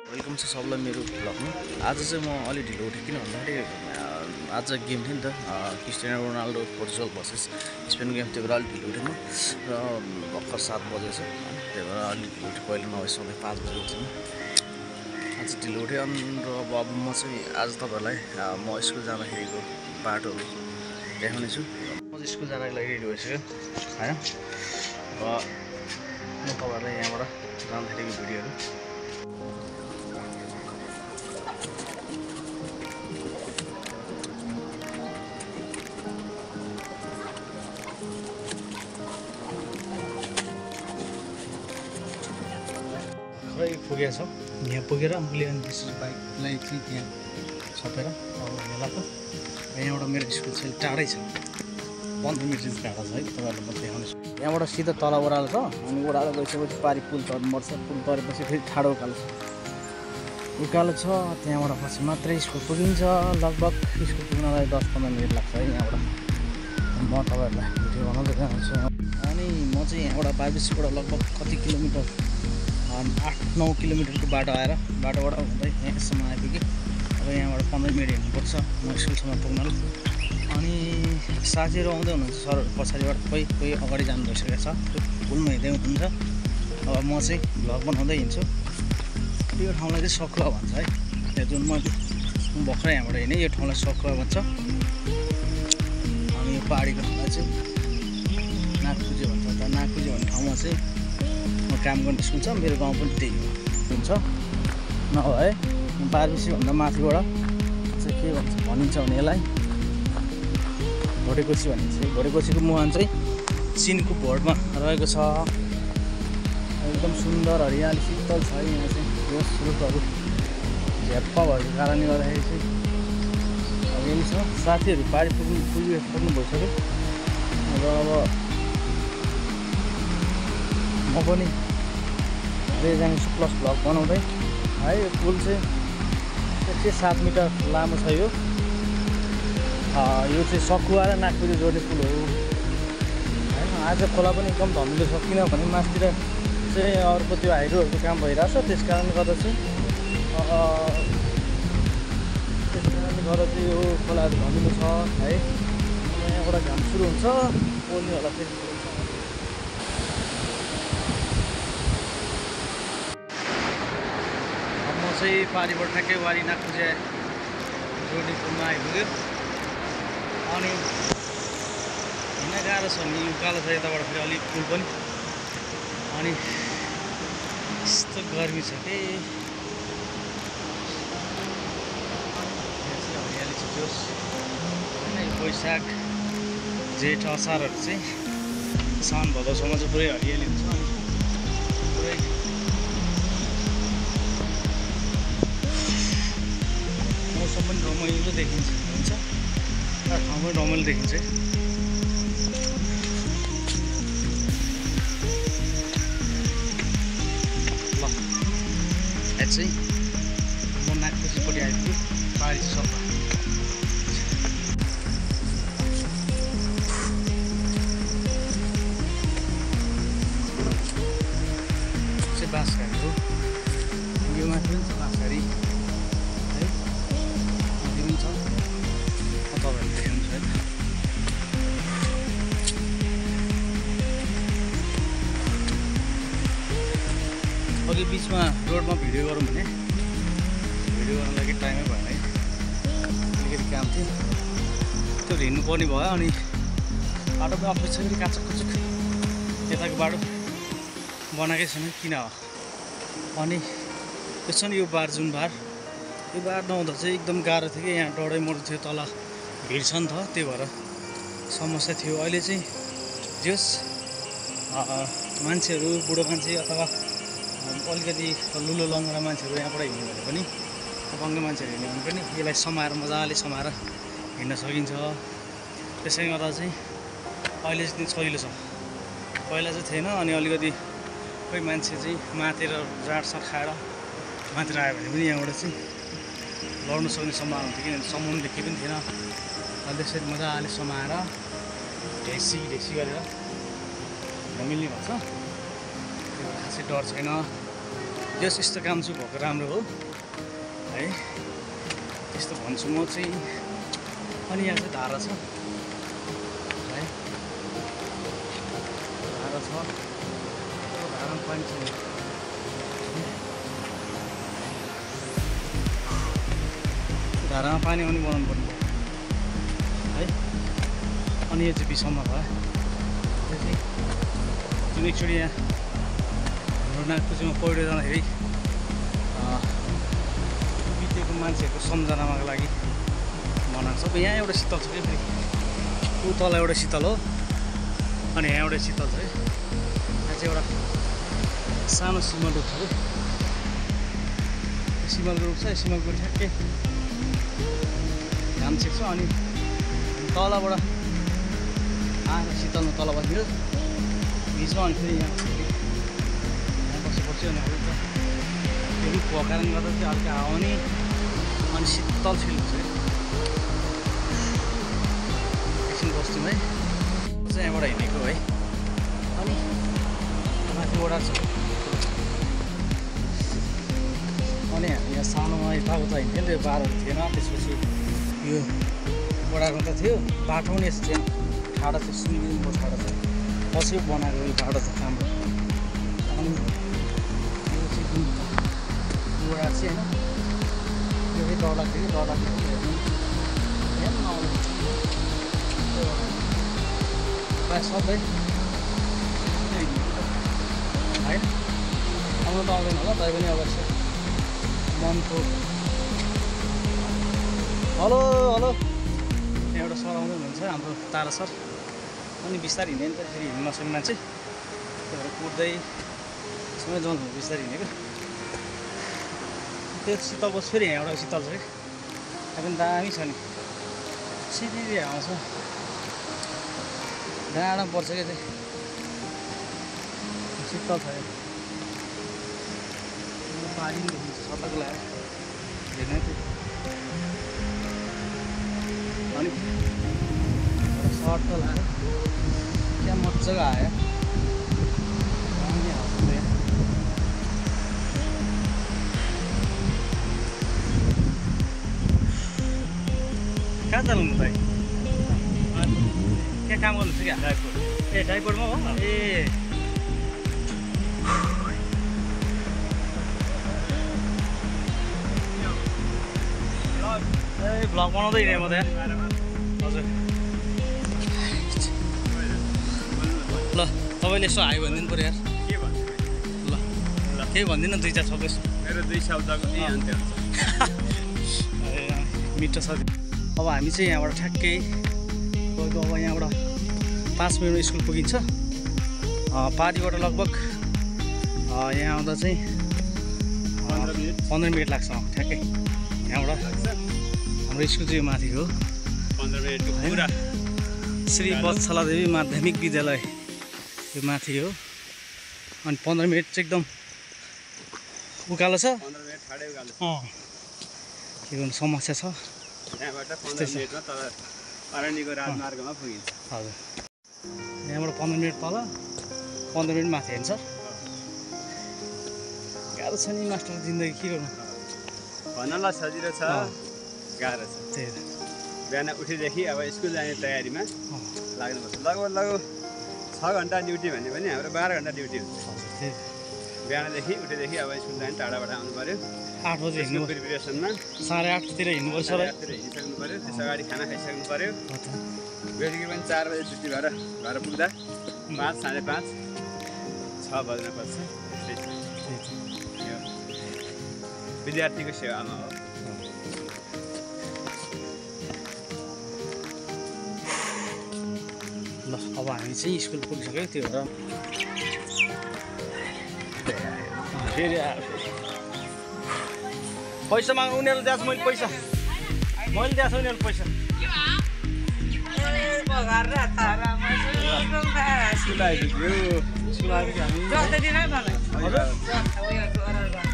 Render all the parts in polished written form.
Welcome छ सबलाई मेरो भ्लगमा। आज चाहिँ म अलि ढिलो उठेँ किन भन्दाखेरि आज गेम थियो नि त, Cristiano Ronaldo Portugal versus Spain game. त्यो भएर अलिक ढिलो उठेँ म र भर्खर 7 बजेछ। त्यही भएर अलिक ढिलो उठेँ। पहिले नभए सधैँ 5 बजे उठ्छु। आज ढिलो उठेँ अनि अब म चाहिँ आज तपाईँहरूलाई म स्कुल जाँदाखेरिको बाटोहरू देखाउने छु। म चाहिँ स्कुल जानको लागि रेडी भइसक्यो होइन। र म तपाईँहरूलाई यहाँबाट जाँदाखेरिको भिडियोहरू पुगेको छ। यहाँ पुगेर मैले अनि त्यसरी बाइकलाई चाहिँ त्यहाँ छपेर अब मेलाको यहाँबाट मेरो स्कुल चाहिँ टाढै छ, 15 मिनट चाहिँ टाढा छ है। तपाईँहरूलाई म देखाउँदैछु। यहाँबाट सिधा तल ओह्रालो छ अनि ओह्रालो गइसकेपछि पारि पुल तर्नुपर्छ। पुल तरेपछि फेरि ठाडो उकालो छ। त्यहाँबाट पछि मात्रै स्कुल पुगिन्छ। लगभग स्कुल पुग्नलाई 10-15 मिनट लाग्छ है यहाँबाट। म तपाईँहरूलाई भिडियो बनाउँदै जान्छु। अनि म चाहिँ यहाँबाट बाइबेसीबाट लगभग कति किलोमिटर 8-9 किलोमिटरको बाटो आएर बाटोबाट हुँदै यहाँसम्म आइपुगेँ। अब यहाँबाट 15 मिनट हिँड्नुपर्छ म स्कुलसम्म पुग्नलाई। अनि साथीहरू आउँदै हुनुहुन्छ सर पछाडिबाट, कोही अगाडि जानु भइसकेको छ, पुलमा हिँड्दै हुनुहुन्छ। अब म चाहिँ भ्लग बनाउँदै हिँड्छु। यो ठाउँलाई चाहिँ सखुवा भन्छ है। त्यहाँ जुन म भर्खरै यहाँबाट हिँडेँ, यो ठाउँलाई सखुवा भन्छ। अनि यो पहाडीको ठाउँलाई चाहिँ नागपुजी भन्छ। त नागपुजी भन्ने ठाउँमा चाहिँ म काम गर्ने स्कुल छ। मेरो गाउँ पनि त्यही हुन्छ नभए बारबिसीभन्दा माथिबाट चाहिँ के भनिन्छ भने यसलाई भोटेकोसी भनिन्छ। भोटेकोसीको मुहान चाहिँ चिनको भोटमा रहेको छ। एकदम सुन्दर हरियाली शीतल छ यहाँ चाहिँ। यो स्रोतहरू झ्याप्पा भएको कारणले गर्दाखेरि चाहिँ अब यही छ। साथीहरू पारी पुग्नु भइसक्यो र अब म पनि जानेछु प्लस भ्लग बनाउँदै है। यो पुल चाहिँ 107 मिटर लामो छ। यो चाहिँ सखुवा र नागपुरी जोड्ने पुल हो होइन। आज खोला पनि एकदम धमिलो छ किनभने मासतिर चाहिँ अर्को त्यो हाइड्रोहरूको काम भइरहेछ। त्यस कारणले गर्दा चाहिँ यो खोलाहरू धमिलो छ है। यहाँबाट घाम सुरु हुन्छ, पोल्ने होला फेरि चाहिँ पारिबाट ठ्याक्कै वारी नागपुजी जोड्ने पुलमा आइपुग्यो। अनि हिँड्न गाह्रो छ नि, उकालो छ यताबाट फेरि अलिक पुल पनि। अनि यस्तो गर्मी छ कि हरियाली छ जोस् होइन। यो वैशाख जेठ असारहरू चाहिँ साउन भदौसम्म चाहिँ पुरै हरियाली हुन्छ। अनि पुरै मौसम पनि रमाइलो देखिन्छ हुन्छ, ठाउँ पनि रमाइलो देखिन्छ। ल यहाँ चाहिँ म नागपुजीपट्टि आइपुग्यो। पारी चाहिँ सफा चाहिँ बाँसघारी हो। यो माथि पनि छ बाँसघारी है, माथि पनि छ। तपाईँहरूले देख्नुहुन्छ है। अघि बिचमा रोडमा भिडियो गरौँ भने भिडियो गर्नु लागि टाइमै भएन है। अलिकति काम थियो, त्यो हिँड्नुपर्ने भयो। अनि बाटो पनि अप्ठ्यारो छ, काचक कुचुक यताको बाटो बनाएकै छैन किन हो। अनि त्यो छ नि यो बार, जुन बार, यो बार नहुँदा चाहिँ एकदम गाह्रो थियो कि यहाँ डढै मर्दो थियो। तल भिड छ नि त, त्यही भएर समस्या थियो। अहिले चाहिँ जस मान्छेहरू, बुढो मान्छे अथवा अलिकति लुलो लङ्गडा मान्छेहरू यहाँबाट हिँड्यो भने पनि, अपाङ्ग मान्छेहरू हिँड्यो भने पनि यसलाई समाएर मजाले समाएर हिँड्न सकिन्छ। त्यसैले गर्दा चाहिँ अहिले चाहिँ सजिलो छ, पहिला चाहिँ थिएन। अनि अलिकति कोही मान्छे चाहिँ माथेर जाँडसाँड खाएर माथेर आयो भने पनि यहाँबाट चाहिँ लड्नु सक्ने सम्भावना हुन्थ्यो किनभने समुद्र केही पनि थिएन। अनि त्यसरी मजाले समाएर ढेसी गरेर नमिल्ने भन्छ। खासै डर छैन। जस यस्तो काम चाहिँ भएको राम्रो हो है, त्यस्तो भन्छु म चाहिँ। अनि यहाँ चाहिँ धारा छ है, धारा छ, धारामा पानी छ, धारामा पानी आउने बनाउनु पर्ने है। अनि यो चाहिँ बिसम्म भयो, यो चाहिँ जुन एकचोटि यहाँ हाम्रो नागपुरमा पहिरो जाँदाखेरि बितेको मान्छेहरूको सम्झनाको लागि बनाएको छ। यहाँ एउटा शीतल छ कि फेरि, ऊ तल एउटा शीतल हो अनि यहाँ एउटा शीतल छ है। यहाँ चाहिँ एउटा सानो सिमल रुख छ कि, सिमलको रुख छ, सिमलको ठ्याक्कै घाम छेक्छ अनि तलबाट आएर शीतलमा तल बस्यो बिचमा, अनि फेरि यहाँ बस्नुपर्छ। अनि अरू त त्यो रुखको कारणले गर्दा चाहिँ हल्का आउने अनि शीतल फिल हुन्छ है एकछिन बस्थ्यौँ है। चाहिँ यहाँबाट हिँडेको है, अनि माथिबाट छ। अनि हामी यहाँ सानोमा यताउता हिँड्थ्यो नि, त्यो बाटोहरू थिएन। त्यसपछि यो बडाको त थियो, बाटो पनि यस्तो थिएन, ठाडो थियो, सुइदिनको ठाडो थियो, पछि बनाएको यो बाटो छ राम्रो। अनि यो चाहिँ जुन बडा चाहिँ होइन, यो चाहिँ डर लाग्थ्यो कि, डर लाग्थ्यो प्रायः सबै होइन, आउनु त आउँदैन होला, तै पनि अवश्य मनको। हेलो हेलो, यहाँ एउटा सर आउँदै हुनुहुन्छ हाम्रो तारा सर। अनि बिस्तारै हिँड्यो नि त, फेरि हिँड्नु नसक्ने मान्छे, त्यही भएर कुद्दै समय जाउँ बिस्तारै हिँडेको। त्यो शीतल बस फेरि यहाँ एउटा शीतल छ कि, त्यहाँ पनि दामी छ नि, सिधै आउँछ, डाँडा पर्छ क्या चाहिँ शीतल छ। पानी पनि देखिन्छ सतर्क लगाएर हेर्ने त्यो। अनि सर्ट त लगाएर क्या मजाको आयो, कहाँ चलाउनु त? क्या काम गर्नुहुन्छ क्या? ड्राइभर। ए ड्राइभरमा हो? ए भ्लग बनाउँदै हिँडेँ म त यहाँ। हजुर ल, तपाईँले यसो हाई भनिदिनु पऱ्यो यार। के भन्नु? ल ल केही भन्दिनँ, 2-4 शब्द मेरो 2 शब्दको नि अन्त्य हुन्छ। मिठो छ। अब हामी चाहिँ यहाँबाट ठ्याक्कै गएको, अब यहाँबाट 5 मिनटमा स्कुल पुगिन्छ। पारीबाट लगभग यहाँ आउँदा चाहिँ 15 मिनट लाग्छ ठ्याक्कै। यहाँबाट हाम्रो स्कुल चाहिँ माथि हो, 15 मिनटको पुरा श्री वत्सला देवी माध्यमिक विद्यालय यो माथि हो। अनि 15 मिनट चाहिँ एकदम उकालो छ, 15 मिनट ठाडै उकालो छ। के गर्नु समस्या छ। यहाँबाट 15 मिनटमा तल अरण्यको राजमार्गमा पुगिन्छ। हजुर, यहाँबाट 15 मिनट तल, 15 मिनट माथि हेर्नु सर। गाह्रो छ नि मास्टर जिन्दगी, के गर्नु। भन्नलाई सजिलो छ, गाह्रो छ। त्यही त, बिहान उठेदेखि अब स्कुल जाने तयारीमा लाग्नुपर्छ। लगभग 6 घन्टा ड्युटी भने पनि हाम्रो 12 घन्टा ड्युटी हुन्छ। त्यही त, बिहानदेखि उठेदेखि अब स्कुल जाने टाढाबाट आउनु पऱ्यो, 8 बजे हिँड्नु, प्रिपरेसनमा 8:30तिर हिँड्नुपर्छ सर। 8:30 हिँडिसक्नु पऱ्यो, त्यस अगाडि खाना खाइसक्नु पऱ्यो। बेलुकी पनि 4 बजे छुट्टी भएर घर पुग्दा 5, 5:30, 6 बज्नुपर्छ। यो विद्यार्थीको सेवामा हो। ल अब हामी चाहिँ स्कुल पुगिसक्यो, त्यो भएर फेरि पैसा माग उनीहरूले दिएको मैले पैसा, मैले दिएको छु उनीहरूले पैसा। स्कुल आइपुग्यो, स्कुल आइपुग्यो हामी।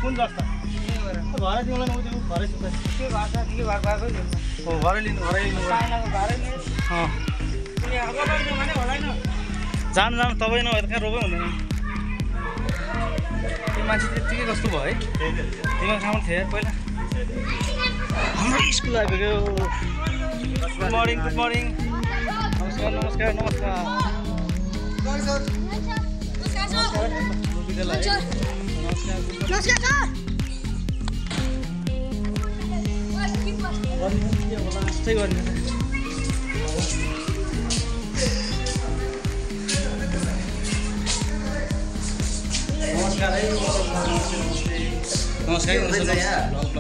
कुन जस्ता घरै दिउँला न, घरै सुत्छ। घरै लिनु, घरै लिनु। जानु तपाईँ नभए त कहाँ रोपै हुँदैन। मान्छे त्यत्तिकै कस्तो भयो है तिमीहरू ठाउँमा थियो यार पहिला हाम्रो स्कुल आइपुग्यो गुड मर्निङ नमस्कार नमस्कार नमस्कार विद्यालय नमस्कार जस्तै गर्ने नमस्कार है नमस्कार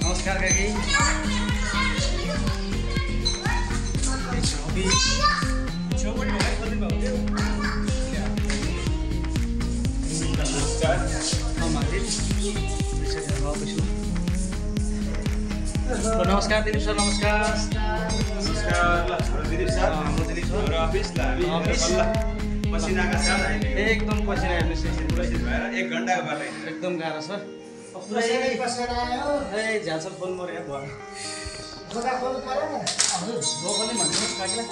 नमस्कार काकी नमस्कार दिलीप सर नमस्कार दिलीप सर हाम्रो दिलीप सर पसिनाका साथ एकदम पसिना हेर्नुहोस् भएर 1 घन्टाको बाटो एकदम गाह्रो छ ए झ्यालसल फोन मऱ्यो भयो पनि भनिदिनुहोस् काकीलाई